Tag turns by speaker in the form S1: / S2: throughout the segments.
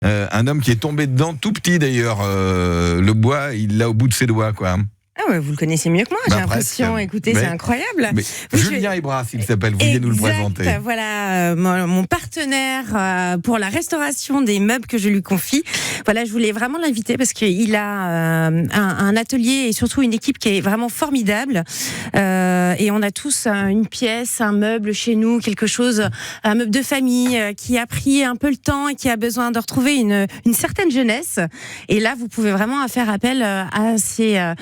S1: Un homme qui est tombé dedans, tout petit d'ailleurs. Le bois, il l'a au bout de ses doigts, quoi.
S2: Ah ouais, vous le connaissez mieux que moi, j'ai l'impression.
S1: Presque.
S2: Écoutez, c'est incroyable.
S1: Julien Hébras, il s'appelle. Veuillez nous le présenter.
S2: Voilà, mon partenaire pour la restauration des meubles que je lui confie. Voilà, je voulais vraiment l'inviter parce qu'il a un atelier et surtout une équipe qui est vraiment formidable. Et on a tous une pièce, un meuble chez nous, quelque chose, un meuble de famille qui a pris un peu le temps et qui a besoin de retrouver une certaine jeunesse. Et là, vous pouvez vraiment faire appel à ces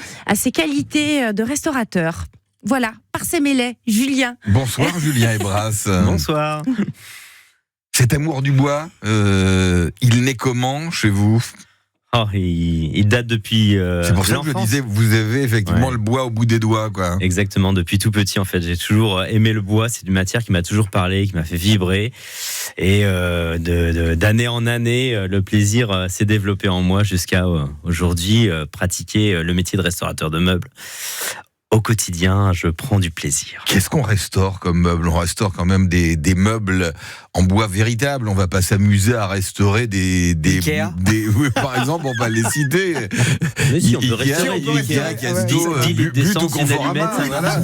S2: qualités de restaurateur. Voilà, par ses mélets, Julien.
S1: Bonsoir Julien Hébras.
S3: Bonsoir.
S1: Cet amour du bois, il naît comment chez vous ?
S3: Il date depuis
S1: c'est pour ça que je disais, vous avez effectivement le bois au bout des doigts, quoi.
S3: Exactement, depuis tout petit en fait, j'ai toujours aimé le bois. C'est une matière qui m'a toujours parlé, qui m'a fait vibrer. Et d'année en année, le plaisir s'est développé en moi jusqu'à aujourd'hui, pratiquer le métier de restaurateur de meubles. Au quotidien, je prends du plaisir.
S1: Qu'est-ce qu'on restaure comme meubles ? On restaure quand même des meubles en bois véritable. On va pas s'amuser à restaurer des oui, par exemple, on va les citer.
S3: Mais si, on peut restaurer
S1: Ikea, Casdo,
S3: 10 litres d'essence, une allumette.
S1: Voilà.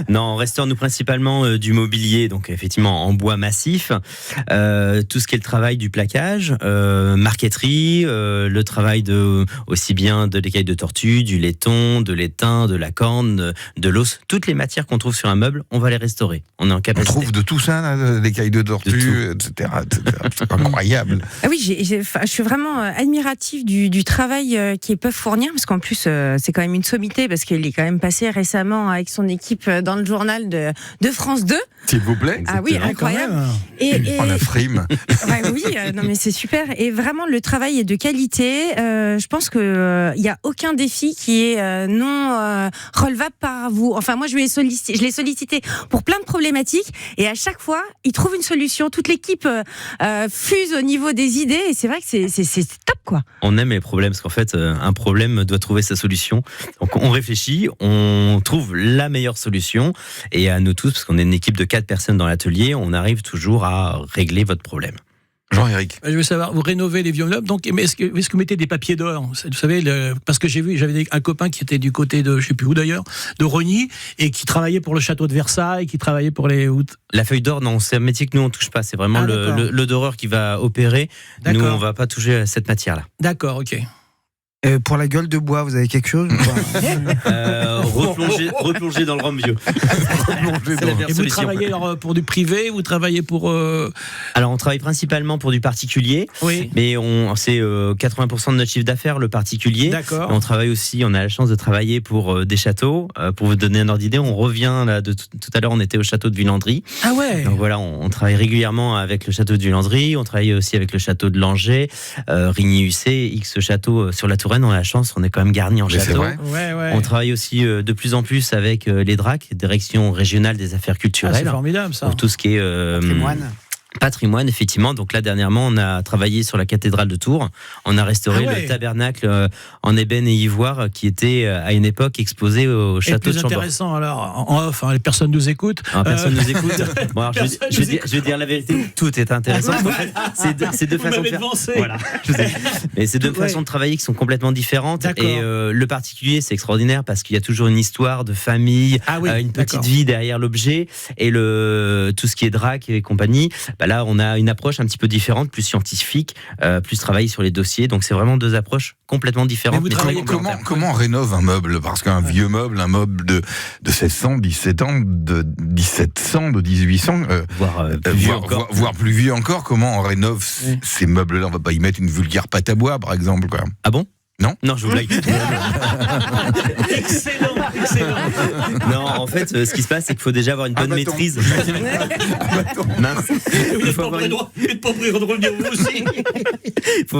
S3: Non, on restaure nous principalement du mobilier, donc effectivement en bois massif. Tout ce qui est le travail du plaquage, marqueterie, le travail aussi bien de l'écaille de tortue, du laiton, de l'étain, de la corne, de l'os, toutes les matières qu'on trouve sur un meuble, on va les restaurer. On est en capacité.
S1: On trouve de tout ça, là, l'écaille de tortue, etc. C'est incroyable.
S2: Ah oui, je suis vraiment admirative du travail qu'ils peuvent fournir, parce qu'en plus, c'est quand même une sommité, parce qu'il est quand même passé récemment avec son équipe dans le journal de France 2.
S1: S'il vous plaît.
S2: Ah oui, incroyable.
S1: On la frime.
S2: Oui, non mais c'est super. Et vraiment, le travail est de qualité. Je pense qu'il n'y a aucun défi qui est non relevable par vous. Enfin, moi, je l'ai sollicité pour plein de problématiques, et à chaque fois, il trouve une solution. Toute l'équipe fuse au niveau des idées, et c'est vrai que c'est top, quoi.
S3: On aime les problèmes, parce qu'en fait, un problème doit trouver sa solution. Donc, on réfléchit, on trouve la meilleure solution, et à nous tous, parce qu'on est une équipe de 4 personnes dans l'atelier, on arrive toujours à régler votre problème.
S1: Jean-Éric.
S4: Je veux savoir, vous rénovez les vieux meubles, donc est-ce que vous mettez des papiers d'or ? Vous savez, parce que j'avais un copain qui était du côté de, je ne sais plus où d'ailleurs, de Rogny, et qui travaillait pour le château de Versailles, qui travaillait pour les...
S3: La feuille d'or, non, c'est un métier que nous on touche pas, c'est vraiment le doreur qui va opérer. D'accord. Nous on va pas toucher à cette matière-là.
S4: D'accord, ok.
S5: Pour la gueule de bois, vous avez quelque chose
S3: replonger dans le rhum vieux.
S4: Et vous travaillez alors pour du privé, vous travaillez pour...
S3: Alors on travaille principalement pour du particulier,
S4: oui.
S3: Mais c'est 80% de notre chiffre d'affaires, le particulier.
S4: D'accord.
S3: Et on travaille aussi, on a la chance de travailler pour des châteaux. Pour vous donner un ordre d'idée, on revient là, tout à l'heure, on était au château de Villandry.
S4: Ah ouais.
S3: Donc voilà, on travaille régulièrement avec le château de Villandry, on travaille aussi avec le château de Langeais, Rigny-Hussé, X châteaux sur la Tour. On a la chance, on est quand même garni en château.
S4: Ouais.
S3: On travaille aussi de plus en plus avec les DRAC, Direction Régionale des Affaires Culturelles.
S4: C'est formidable ça.
S3: Pour tout ce qui est patrimoine, effectivement. Donc là, dernièrement, on a travaillé sur la cathédrale de Tours. On a restauré le tabernacle en ébène et ivoire qui était à une époque exposé au château de Chambord.
S4: C'est intéressant, alors, en off, les personnes nous écoutent.
S3: Personne nous écoute. Bon, alors, je vais dire la vérité, tout est intéressant. C'est deux façons de faire. Voilà, mais c'est deux façons de travailler qui sont complètement différentes. D'accord. Et le particulier, c'est extraordinaire parce qu'il y a toujours une histoire de famille, une petite vie derrière l'objet, et tout ce qui est drac et compagnie. Là, on a une approche un petit peu différente, plus scientifique, plus travailler sur les dossiers. Donc, c'est vraiment deux approches complètement différentes.
S1: Mais comment on rénove un meuble ? Parce qu'un vieux meuble, un meuble de 1600, 17 ans, de 1700, de 1800, voire plus vieux encore, comment on rénove ces meubles-là ? On ne va pas y mettre une vulgaire pâte à bois, par exemple, quoi.
S3: Ah bon ? Non, je vous blague.
S4: Excellent.
S3: Non, en fait, ce qui se passe, c'est qu'il faut déjà avoir une bonne maîtrise. Mince. Il faut avoir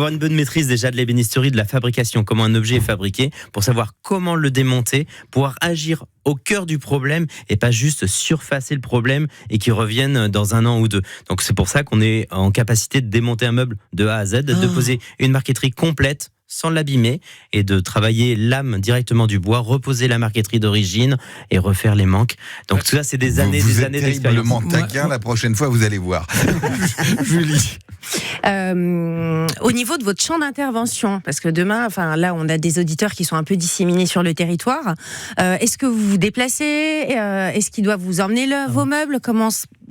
S3: une bonne maîtrise déjà de l'ébénisterie, de la fabrication, comment un objet est fabriqué, pour savoir comment le démonter, pouvoir agir au cœur du problème et pas juste surfacer le problème et qu'il revienne dans 1 an ou 2. Donc c'est pour ça qu'on est en capacité de démonter un meuble de A à Z, de poser une marqueterie complète sans l'abîmer, et de travailler l'âme directement du bois, reposer la marqueterie d'origine et refaire les manques. Donc tout ça, c'est des années d'expérience.
S1: Vous êtes terriblement taquin, la prochaine fois vous allez voir. Julie.
S2: Au niveau de votre champ d'intervention, parce que demain, enfin là, on a des auditeurs qui sont un peu disséminés sur le territoire. Est-ce que vous vous déplacez? Est-ce qu'ils doivent vous emmener vos meubles?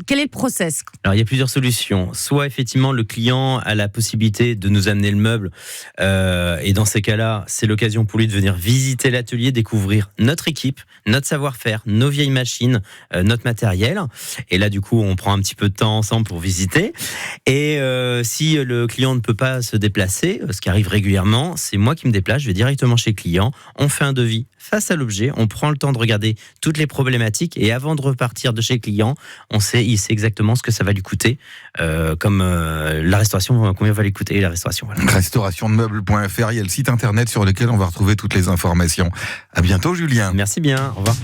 S2: Quel est le process?
S3: Alors, il y a plusieurs solutions. Soit, effectivement, le client a la possibilité de nous amener le meuble. Et dans ces cas-là, c'est l'occasion pour lui de venir visiter l'atelier, découvrir notre équipe, notre savoir-faire, nos vieilles machines, notre matériel. Et là, du coup, on prend un petit peu de temps ensemble pour visiter. Et si le client ne peut pas se déplacer, ce qui arrive régulièrement, c'est moi qui me déplace. Je vais directement chez le client. On fait un devis face à l'objet. On prend le temps de regarder toutes les problématiques. Et avant de repartir de chez le client, il sait exactement ce que ça va lui coûter, comme la restauration, combien va lui coûter la restauration. Voilà.
S1: Restaurationdemeubles.fr, il y a le site internet sur lequel on va retrouver toutes les informations. À bientôt, Julien.
S3: Merci bien, au revoir.